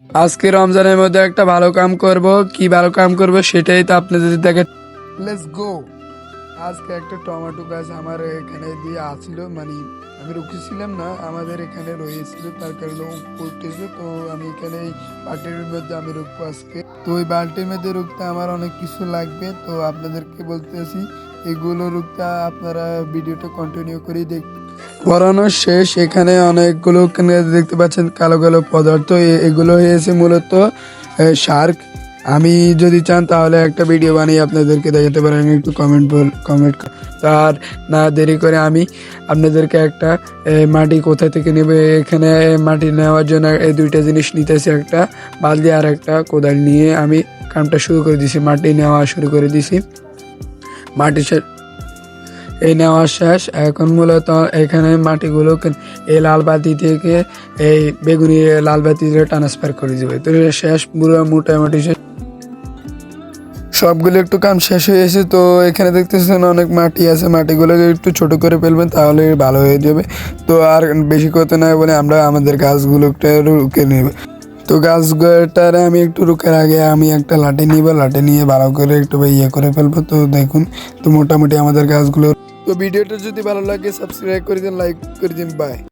আজকে রমজানের মধ্যে একটা ভালো কাম করব, কি ভালো কাম করব সেটাই তো আপনাদের দেখে। Let's go. আজকে একটা টমেটো গাছ আমার এখানে দিয়ে আসছিল, মানে আমি রুখেছিলাম না, আমাদের এখানে রয়েছিল, তার কারণে উঠতেছে। তো আমি এখানে এই বালতির মধ্যে আমি রুখবো আজকে। তো ওই বালতির মধ্যে রুখতে আমার অনেক কিছু লাগবে, তো আপনাদেরকে বলতেছি এগুলো রুখতে আপনারা ভিডিওটা কন্টিনিউ করেই দেখবেন। পড়ানো শেষ। এখানে অনেকগুলো দেখতে পাচ্ছেন কালো কালো পদার্থ, এগুলো হয়েছে মূলত শার্ক। আমি যদি চান তাহলে একটা ভিডিও বানিয়ে আপনাদেরকে দেখাতে পারেন, একটু কমেন্ট। তার না দেরি করে আমি আপনাদেরকে একটা মাটি কোথা থেকে নেবে, এখানে মাটি নেওয়ার জন্য এই দুইটা জিনিস নিতেছি, একটা বালতি আর একটা কোদাল নিয়ে আমি কামটা শুরু করে দিছি, মাটি নেওয়া শুরু করে দিছি। মাটি এই নেওয়া শেষ। এখন মূলত এখানে মাটিগুলো এই লাল বাতি থেকে এই বেগুনি লাল বাতিতে ট্রান্সফার করে দেবে। তো শেষ, পুরো মোটামুটি শেষ, সবগুলো একটু কাম শেষ হয়েছে। তো এখানে দেখতেছেন অনেক মাটি আছে, মাটিগুলোকে একটু ছোট করে ফেলবেন তাহলে ভালো হয়ে যাবে। তো আর বেশি করতে নয় বলে আমরা আমাদের গাছগুলোকে রুকে নেব। তো গাছটারে আমি একটু রুকার আগে আমি একটা লাঠি নিব, লাঠি নিয়ে ভালো করে একটু ইয়ে করে ফেলবো। তো দেখুন, তো মোটামুটি আমাদের গাছগুলো। তো ভিডিওটা যদি ভালো লাগে সাবস্ক্রাইব করে দিন, লাইক করে দিন, বাই।